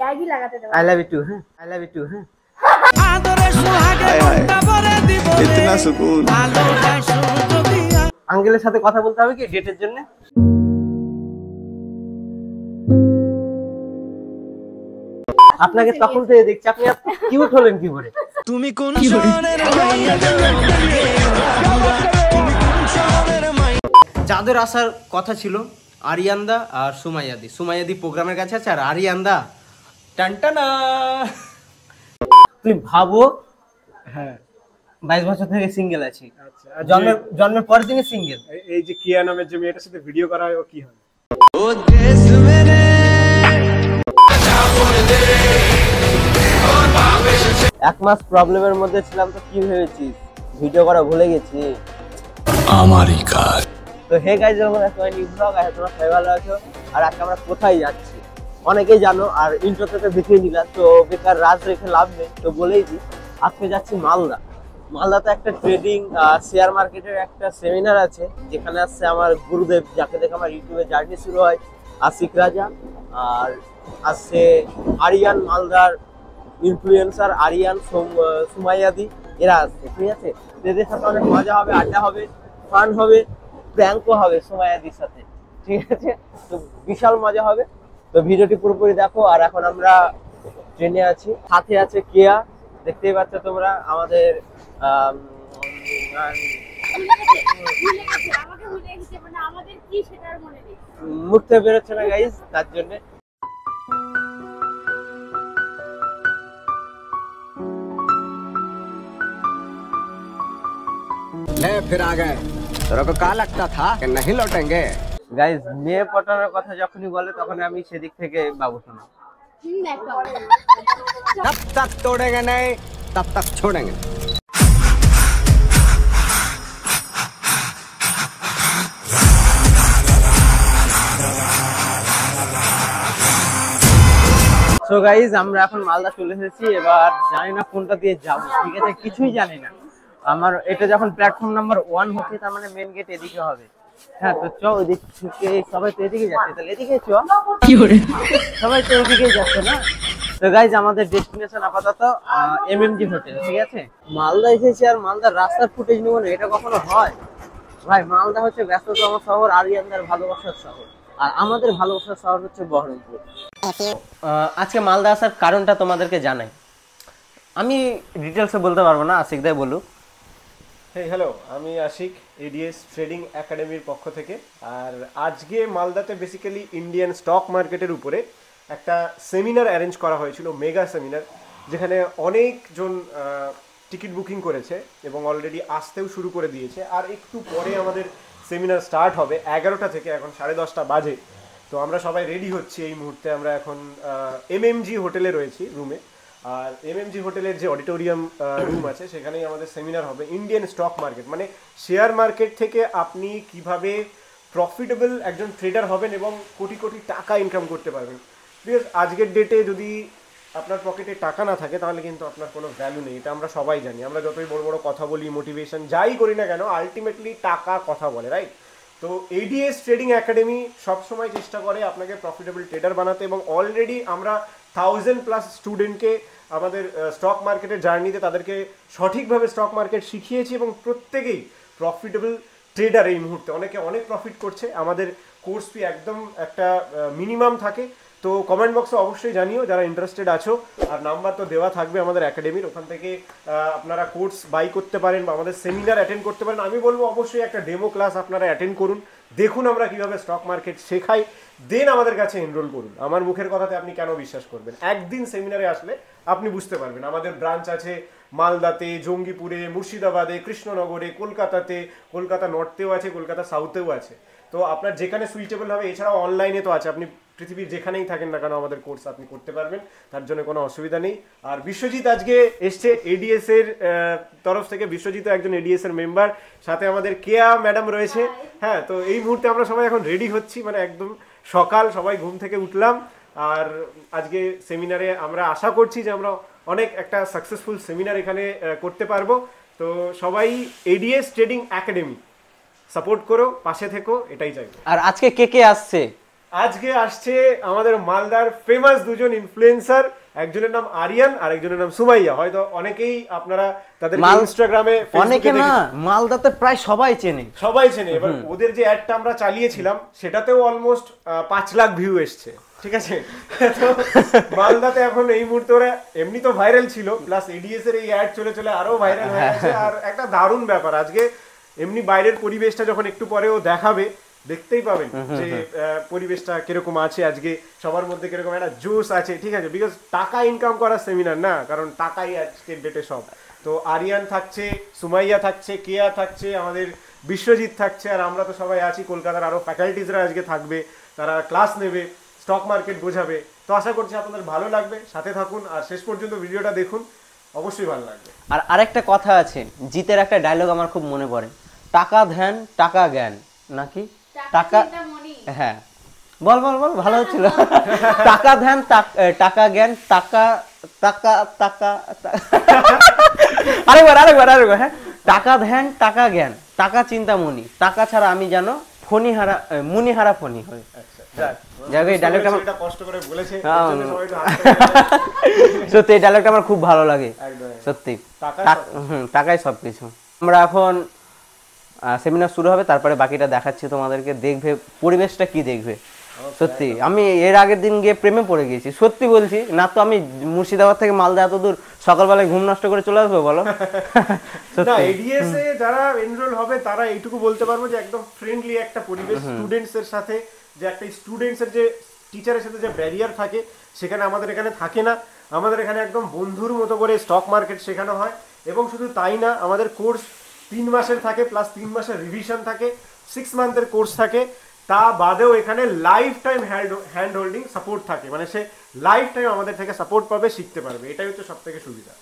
Tag ही लगाते थे। I love you to, हाँ आई लव यू टू, हाँ इतना सुकून। আঙ্কেলের সাথে কথা বলতে হবে কি ডেটের জন্য? আপনাকে তখন থেকে দেখছি, আপনি কিউট হলেন কি করে? তুমি কোন শহরের মাইয়া? যাদের আসার কথা ছিল আরিয়ানদা আর সুমাইয়াদি, সুমাইয়াদি প্রোগ্রামের কাছে আছে আর আরিয়ানদা টানটানা। তুই ভাবো, হ্যাঁ 22 বছর থেকে সিঙ্গেল আছি। আচ্ছা, জন্মের পরের দিনই সিঙ্গেল। এই যে কিয়া নামের যে মেয়েটার সাথে ভিডিও করা হয় ও কি হয়? ও দেশ মেরে 1 মাস প্রবলেমের মধ্যে ছিলাম, তো কি ভেবেছিস ভিডিও করা ভুলে গেছি? আমারই কাজ। তো হে গাইস, যখন তোমার নিউ ব্লগ আছে, তোমরা সবাই ভালো আছো। আর আজকে আমরা কোথায় যাচ্ছি অনেকেই জানো, আর ইন্ট্রোতে তো দেখিয়ে দিলাম, তো বেকার রাজ রেখে লাভ নেই, তো বলেই দিই আজকে যাচ্ছি মালদা। মালদাতে একটা ট্রেডিং শেয়ার মার্কেটের একটা সেমিনার আছে, যেখানে আসছে আমার গুরুদেব, যাকে দেখে আমার ইউটিউবে জার্নি শুরু হয়, আশিক রাজা। আর আসছে আরিয়ান, মালদার ইনফ্লুয়েন্সার আরিয়ান, সুমাইয়াদি, এরা আসছে, ঠিক আছে? এদের সাথে অনেক মজা হবে, আড্ডা হবে, ফান হবে, প্র্যাঙ্কও হবে সুমাইয়াদির সাথে, ঠিক আছে? তো বিশাল মজা হবে। তো ভিডিওটি পুরোপুরি দেখো। আর এখন আমরা ট্রেনে আছি, সাথে আছে কেয়া, দেখতেই পাচ্ছ তোমরা। আমাদের মুখ থেকে বেরোচ্ছে না গাইজ, তার জন্য। ले फिर आ गए। तेरे को क्या लगता था कि नहीं लौटेंगे? গাইজ মেয়ে পটানোর কথা যখনই বলে তখন আমি সেদিক থেকে বাবু শোনা। जब तक तोड़ेंगे नहीं तब तक छोड़ेंगे। সো গাইজ আমরা এখন মালদা চলে এসেছি। এবার জানি না কোনটা দিয়ে যাবো, ঠিক আছে? কিছুই জানি না। আমার এটা যখন প্ল্যাটফর্ম নাম্বার 1 হচ্ছে, তার মানে মেন গেট এদিকে হবে। হ্যাঁ, তো চ ওইদিক থেকে, সবাই তো এদিকে যাচ্ছে, তাহলে এদিকে চ। সবাই তো এদিকে যাচ্ছে না? তো গাইজ আমাদের ডেস্টিনেশন আপাতত এমএমজি হোটেল, ঠিক আছে? মালদা এসেছি আর মালদার রাস্তার ফুটেজ নেবো না, এটা কখনো হয় ভাই? মালদা হচ্ছে ব্যস্ততম শহর, আরিয়ানদার ভালোবাসার শহর, আর আমাদের ভালোবাসার শহর হচ্ছে বহরমপুর। আজকে মালদা আসার কারণটা তোমাদেরকে জানাই। আমি ডিটেলসে বলতে পারবো না, আশিক দাই বলুক। হ্যালো, আমি আশিক, এডিএস ট্রেডিং একাডেমির পক্ষ থেকে। আর আজকে মালদাতে বেসিক্যালি ইন্ডিয়ান স্টক মার্কেটের উপরে একটা সেমিনার অ্যারেঞ্জ করা হয়েছিল, মেগা সেমিনার, যেখানে অনেকজন টিকিট বুকিং করেছে এবং অলরেডি আসতেও শুরু করে দিয়েছে। আর একটু পরে আমাদের সেমিনার স্টার্ট হবে 11টা থেকে, এখন 10:30 বাজে। তো আমরা সবাই রেডি হচ্ছি এই মুহূর্তে। আমরা এখন এমএমজি হোটেলে রয়েছি রুমে। আর এমএমজি হোটেলের যে অডিটোরিয়াম রুম আছে, সেখানেই আমাদের সেমিনার হবে। ইন্ডিয়ান স্টক মার্কেট মানে শেয়ার মার্কেট থেকে আপনি কিভাবে প্রফিটেবল একজন ট্রেডার হবেন এবং কোটি কোটি টাকা ইনকাম করতে পারবেন। বিকজ আজকের ডেটে যদি আপনার পকেটে টাকা না থাকে তাহলে কিন্তু আপনার কোনো ভ্যালু নেই, এটা আমরা সবাই জানি। আমরা যতই বড় বড় কথা বলি, মোটিভেশন যাই করি না কেন, আলটিমেটলি টাকা কথা বলে, রাইট? তো এডিএস ট্রেডিং একাডেমি সবসময় চেষ্টা করে আপনাকে প্রফিটেবল ট্রেডার বানাতে, এবং অলরেডি আমরা 1000+ স্টুডেন্টকে আমাদের স্টক মার্কেটের জার্নিতে তাদেরকে সঠিকভাবে স্টক মার্কেট শিখিয়েছি এবং প্রত্যেকেই প্রফিটেবল ট্রেডার এই মুহূর্তে। অনেকে অনেক প্রফিট করছে। আমাদের কোর্স ফি একদম একটা মিনিমাম থাকে। তো কমেন্ট বক্সে অবশ্যই জানিও যারা ইন্টারেস্টেড আছো, আর নাম্বার তো দেওয়া থাকবে আমাদের একাডেমির, ওখান থেকে আপনারা কোর্স বাই করতে পারেন বা আমাদের সেমিনার অ্যাটেন্ড করতে পারেন। আমি বলবো অবশ্যই একটা ডেমো ক্লাস আপনারা অ্যাটেন্ড করুন, দেখুন আমরা কীভাবে স্টক মার্কেট শেখাই, দেন আমাদের কাছে এনরোল করুন। আমার মুখের কথাতে আপনি কেন বিশ্বাস করবেন? একদিন সেমিনারে আসলে আপনি বুঝতে পারবেন। আমাদের ব্রাঞ্চ আছে মালদাতে, জঙ্গিপুরে, মুর্শিদাবাদে, কৃষ্ণনগরে, কলকাতাতে, কলকাতা নর্থেও আছে, কলকাতা সাউথেও আছে। তো আপনার যেখানে সুইটেবল হবে, এছাড়াও অনলাইনে তো আছে, আপনি পৃথিবীর যেখানেই থাকেন না কেন আমাদের কোর্স আপনি করতে পারবেন, তার জন্য কোনো অসুবিধা নেই। আর বিশ্বজিৎ আজকে এসছে এডিএস এর তরফ থেকে, বিশ্বজিৎ একজন এডিএস এর মেম্বার, সাথে আমাদের কেয়া ম্যাডাম রয়েছে। হ্যাঁ, তো এই মুহূর্তে আমরা সবাই এখন রেডি হচ্ছি, মানে একদম সকাল, সবাই ঘুম থেকে উঠলাম। আর আজকে সেমিনারে আমরা আশা করছি যে আমরা অনেক একটা সাকসেসফুল সেমিনার এখানে করতে পারবো। তো সবাই এডিএস ট্রেডিং একাডেমি সাপোর্ট করো, পাশে থেকো, এটাই চাই। আর আজকে কে কে আসছে আজকে আসছে আমাদের মালদার ফেমাস দুজন ইনফ্লুয়েন্সার, একজনের নাম আরিয়ান আর একজনের নাম সুমাইয়া। হয়তো অনেকেই আপনারা তাদের ইনস্টাগ্রামে, অনেকে না, মালদাতে প্রায় সবাই চেনে। এবার ওদের যে অ্যাডটা আমরা চালিয়েছিলাম সেটাতেও অলমোস্ট 5 লাখ ভিউ এসছে, ঠিক আছে? তো মালদাতে এখন এই মুহূর্তে ওরা এমনি তো ভাইরাল ছিল, প্লাস এডিএস এর এই অ্যাড চলে চলে আরো ভাইরাল হয়ে গেছে। আর একটা দারুণ ব্যাপার, আজকে এমনি বাইরের পরিবেশটা যখন একটু পরেও দেখাবে দেখতেই পাবেন যে পরিবেশটা কিরকম আছে, আজকে সবার মধ্যে কিরকম একটা জোশ আছে, ঠিক আছে? বিকজ টাকা ইনকাম করার সেমিনার না, কারণ টাকাই আজকের ডেটে সব। তো আরিয়ান থাকছে, সুমাইয়া থাকছে, কেয়া থাকছে, আমাদের বিশ্বজিৎ থাকছে, আর আমরা তো সবাই আছি। কলকাতার আরো ফ্যাকাল্টিজরা আজকে থাকবে, তারা ক্লাস নেবে, স্টক মার্কেট বোঝাবে। তো আশা করছি আপনাদের ভালো লাগবে, সাথে থাকুন আর শেষ পর্যন্ত ভিডিওটা দেখুন, অবশ্যই ভালো লাগবে। আর আরেকটা কথা আছে, জিতের একটা ডায়লগ আমার খুব মনে পড়ে, টাকা ধ্যান টাকা জ্ঞান, নাকি টাকা, হ্যাঁ বল বল বল, ভালো হচ্ছিল। টাকা ধ্যান টাকা জ্ঞান, টাকা টাকা টাকা, আরেকবার হ্যাঁ, টাকা ধ্যান টাকা জ্ঞান, টাকা চিন্তামণি, টাকা ছাড়া আমি জানো ফণিহারা মুনিহারা ফণি হই। সত্যি এই ডায়লগটা আমার খুব ভালো লাগে, সত্যি। টাকাই সবকিছু। আমরা এখন সেমিনার শুরু হবে, তারপরে বাকিটা দেখাচ্ছি তোমাদেরকে, দেখবে পরিবেশটা কি দেখবে। সত্যি আমি এর আগের দিন গিয়ে প্রেমে পড়ে গেছি, সত্যি বলছি না। তো আমি মুর্শিদাবাদ থেকে মালদা এত দূর সকালবেলায় ঘুম নষ্ট করে চলে আসবো বলো? না, এডিএস এ যারা এনরোল হবে তারা এইটুকু বলতে পারবো যে একদম ফ্রেন্ডলি একটা পরিবেশ, স্টুডেন্টস এর সাথে যে একটা স্টুডেন্টস এর যে টিচারের সাথে যে ব্যারিয়ার থাকে সেখানে আমাদের এখানে থাকে না। আমাদের এখানে একদম বন্ধুর মতো করে স্টক মার্কেট শেখানো হয়। এবং শুধু তাই না, আমাদের কোর্স 3 মাসের থাকে, প্লাস 3 মাসের রিভিশন থাকে, 6 মান্থের কোর্স থাকে। তা বাদেও এখানে life time hand holding support থাকে, মানে সে লাইফ টাইম আমাদের থেকে সাপোর্ট পাবে, শিখতে পারবে। এটাই হচ্ছে সব থেকে সুবিধা।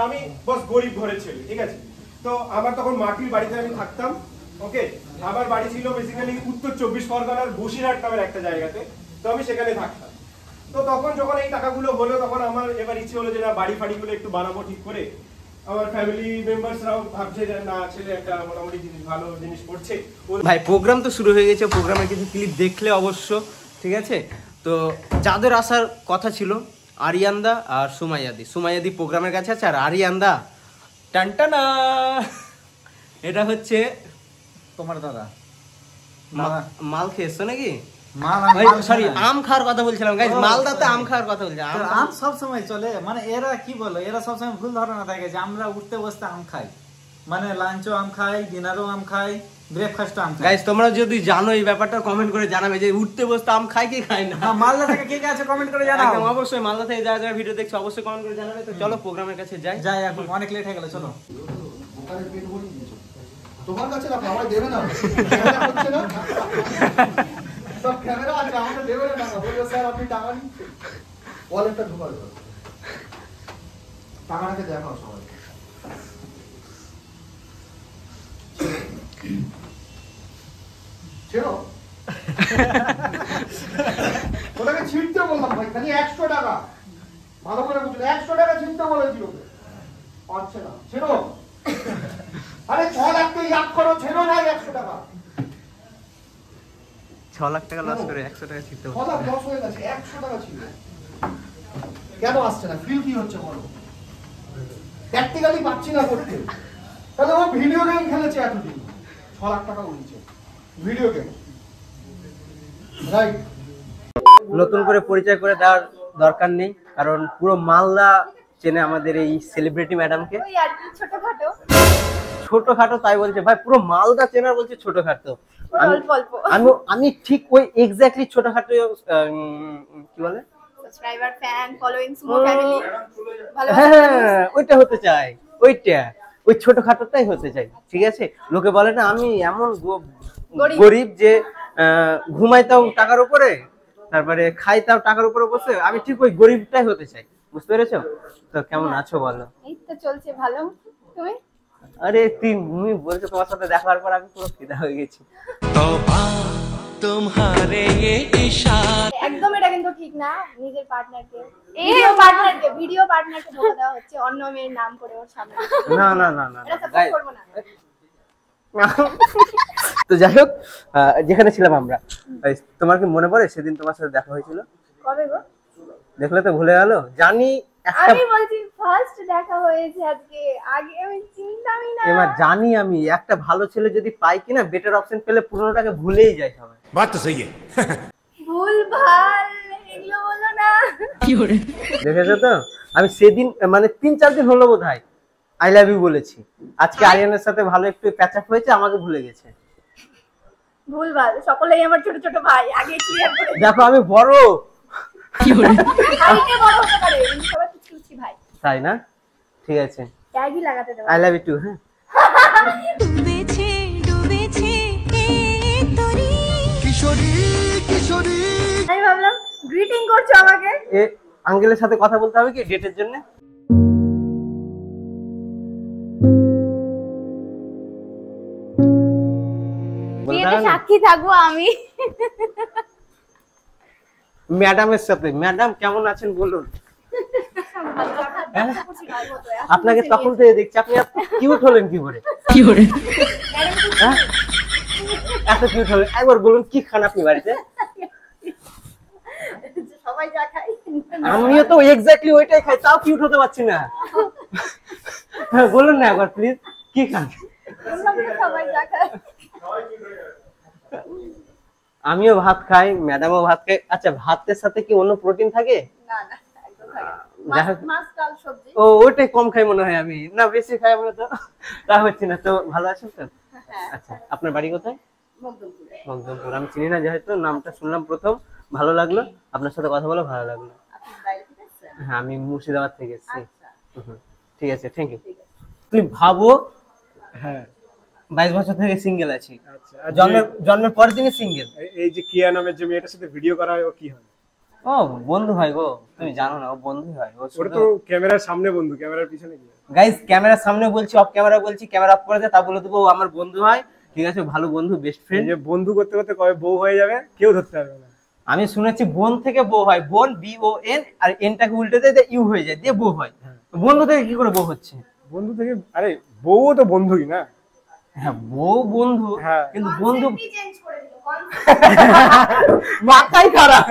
আমি বস গরিব ঘরের ছেলে, ঠিক আছে? তো আমার তখন মাটির বাড়িতে আমি থাকতাম, ওকে? আমার বাড়ি ছিল বেসিক্যালি উত্তর 24 পরগনার বসিরহাট নামের একটা জায়গাতে। তো আমি সেখানে থাকতাম। তো তখন যখন এই টাকাগুলো হলো, তখন আমার এবার ইচ্ছে হলো যে না, বাড়ি ফাড়িগুলো একটু বানাবো ঠিক করে। আমার ফ্যামিলি মেম্বারসরাও ভাবছে যে না, ছেলে একটা মোটামুটি জিনিস, ভালো জিনিস করছে। ভাই প্রোগ্রাম তো শুরু হয়ে গেছে, প্রোগ্রামের কিছু ক্লিপ দেখলে অবশ্য, ঠিক আছে? তো যাদের আসার কথা ছিল, আরিয়ানদা আর সুমাইয়াদি প্রোগ্রামের কাছে আছে, আর আরিয়ানদা টানটানা, এটা হচ্ছে তোমার দাদা মাল খেয়েছো নাকি? সরি, আম খাওয়ার কথা বলছিলাম গাইস, মালদাতে আম খাওয়ার কথা বলছি। আম সব সময় চলে, মানে এরা কি বলে, এরা সব সময় ভুল ধারণা থাকে যে আমরা উঠতে বসতে আম খাই, মানে লাঞ্চও আম খাই, ডিনারও আম খাই, ব্রেকফাস্টও আম খাই। গাইস তোমরা যদি জানো এই ব্যাপারটা কমেন্ট করে জানাবে যে উঠতে বসতে আম খাই কি খাই না। মালদা থেকে কে কে আছে কমেন্ট করে জানাও। একদম অবশ্যই, মালদা থেকে যারা যারা ভিডিও দেখছো অবশ্যই কমেন্ট করে জানাবে। তো চলো প্রোগ্রামের কাছে যাই, এখন অনেক লেট হয়ে গেল, চলো। তোমার কাছে রাখো, আমায় দেবে না, ক্যামেরা হচ্ছে না, সব ক্যামেরা আছে, আমাকে দেবে না টাকা। বলবে স্যার আপনি টাকা নিচ্ছেন, ওয়ালেটটা ঢোকাবে, টাকাটাকে দেখাও সবাই। ছেড়ো, ওটাকে ছিঁড়তে বললাম ভাই, খালি 100 টাকা, ভালো করে বুঝুন, 100 টাকা ছিঁড়তে বলেছি ওকে, পারছে না, ছেড়ো। আরে 6 লাখ তো ইয়াদ করো, ছেড়ো না 100 টাকা। 6 লাখ টাকা লস করে 100 টাকা ছিঁড়তে হবে। 6 লাখ লস হয়ে গেছে, 100 টাকা ছিল। কেন আসছে না? ফিল কি হচ্ছে বলো? প্র্যাকটিক্যালি পাচ্ছি না করতে। তাহলে ও ভিডিও গেম খেলেছে এতদিন, 6 লাখ টাকা উড়িয়েছে ভিডিও গেম, রাইট? নতুন করে পরিচয় করে দেওয়ার দরকার নেই, কারণ পুরো মালদা চেনে আমাদের এই সেলিব্রিটি ম্যাডামকে। ছোটখাটো তাই বলছে ভাই, পুরো মালদা চেনার বলছে ছোটখাটো। আমি ঠিক ওই এক্স্যাক্টলি ছোটখাটো কি বলে, সাবস্ক্রাইবার, ফ্যান, ফলোইং, স্মো ফ্যামিলি, হ্যাঁ ওইটা হতে চাই, ওই ছোটখাটোটাই হতে চাই, ঠিক আছে? লোকে বলে না আমি এমন গরিব যে ঘুমাইতাও টাকার উপরে, তারপরে খাইতাও টাকার উপরে বসে, আমি ঠিক ওই গরিবটাই হতে চাই, বুঝতে পেরেছো? তো কেমন আছো বলো? এই তো চলছে ভালো, তুমি? আরে তুমি বলছো, তোমার সাথে দেখার পর আমি পুরো ফিদা হয়ে গেছি। একদম এটা কিন্তু ঠিক না, নিজের পার্টনারকে, ভিডিও পার্টনারকে ধোকা দেওয়া হচ্ছে অন্য মেয়ের নাম করে ওর সামনে। না না না না এটা সাপোর্ট করব না। তো তো যাই হোক, যেখানে ছিলাম আমরা, তোমার কি মনে পড়ে সেদিন তোমার সাথে দেখা হয়েছিল? কবে গো? দেখলে তো ভুলে গেল। জানি একটা, আমি বলছি ফার্স্ট দেখা হয়েছে আজকে, আগে আমি চিনতামই না। এবার জানি আমি একটা ভালো ছেলে যদি পাই কিনা, বেটার অপশন পেলে পুরোনোটাকে ভুলেই যায় সবাই। बात तो सही है। ভুল ভাল এগুলো বলো না। দেখেছো তো, আমি সেদিন মানে 3-4 দিন হলো বোধহয় আই লাভ ইউ বলেছি। আজকে আরিয়ানের সাথে ভালো একটু প্যাচ আপ হয়েছে, আমাকে ভুলে গেছে। ভুল ভাল, সকলেই আমার ছোট ছোট ভাই, আগে ক্লিয়ার করে দেখো আমি বড়, আইতে বড় হতে পারে, আমি সবাই কিছু ভাই। তাই না? ঠিক আছে, ট্যাগই লাগাতে দেব। I love you too. হ্যাঁ, ডুবেছে ডুবেছে এই তরি কিশোরী কিশোরী। আমি ভাবলাম গ্রিটিং করছো আমাকে। এ আঙ্কেলের সাথে কথা বলতে হবে কি ডেটের জন্য? বিয়েতে সাক্ষী থাকবো আমি। ম্যাডামের সাথে। ম্যাডাম কেমন আছেন বলুন? আপনাকে তখন থেকে দেখছি, আপনি এত কিউট হলেন কি করে? হ্যাঁ? এত কিউট হলেন, একবার বলুন কি খান আপনি বাড়িতে? সবাই যা খাই আমিও তো এক্স্যাক্টলি ওইটাই খাই, তাও কিউট হতে পারছি না। হ্যাঁ বলুন না একবার প্লিজ, কি খান? সবাই যা খাই। আমিও ভাত খাই, ম্যাডামও ভাত খাই। আচ্ছা, ভাতের সাথে কি অন্য প্রোটিন থাকে? না না, একদম থাকে না। মাছ ডাল সবজি। ও ওইটাই কম খাই মনে হয়, আমি না বেশি খাই আমরা তো। তা হচ্ছে না তো। ভালো আছেন তো? আচ্ছা, আপনার বাড়ি কোথায়? মকদমপুরে। মকদমপুর। আমি চিনি না, যেহেতু নামটা শুনলাম প্রথম, ভালো লাগলো। আপনার সাথে কথা বলে ভালো লাগলো। আপনি বাইরে থেকে এসেছেন? হ্যাঁ, আমি মুর্শিদাবাদ থেকে এসেছি। আচ্ছা ঠিক আছে, থ্যাংক ইউ। তুমি ভাবো, হ্যাঁ 22 বছর থেকে সিঙ্গেল আছি। আচ্ছা, আর জন্মের পরের দিনই সিঙ্গেল। এই যে কিয়া নামের যে মেয়েটার সাথে ভিডিও করা হয়, ও কি হয়? ও বন্ধু হয় গো, তুমি জানো না, ও বন্ধু হয়। ওটা তো ক্যামেরার সামনে বন্ধু, ক্যামেরার পিছনে কি? গাইস, ক্যামেরার সামনে বলছি, অফ ক্যামেরা বলছি, ক্যামেরা অফ করে দে, তা বলে দেবো ও আমার বন্ধু হয়। ঠিক আছে, ভালো বন্ধু, বেস্ট এই ফ্রেন্ড। যে বন্ধু করতে করতে কবে বউ হয়ে যাবে কেউ ধরতে পারবে না। আমি শুনেছি বোন থেকে বউ হয়, বোন BON, আর এনটাকে উল্টে দেয় ইউ হয়ে যায়, দিয়ে বউ হয়। বন্ধু থেকে কি করে বউ হচ্ছে? বন্ধু থেকে, আরে বউও তো বন্ধুই না। হ্যাঁ, বউ বন্ধু, হ্যাঁ। কিন্তু বন্ধু কনসেপ্টই চেঞ্জ করে দিল, কনসেপ্ট মাথায় খারাপ।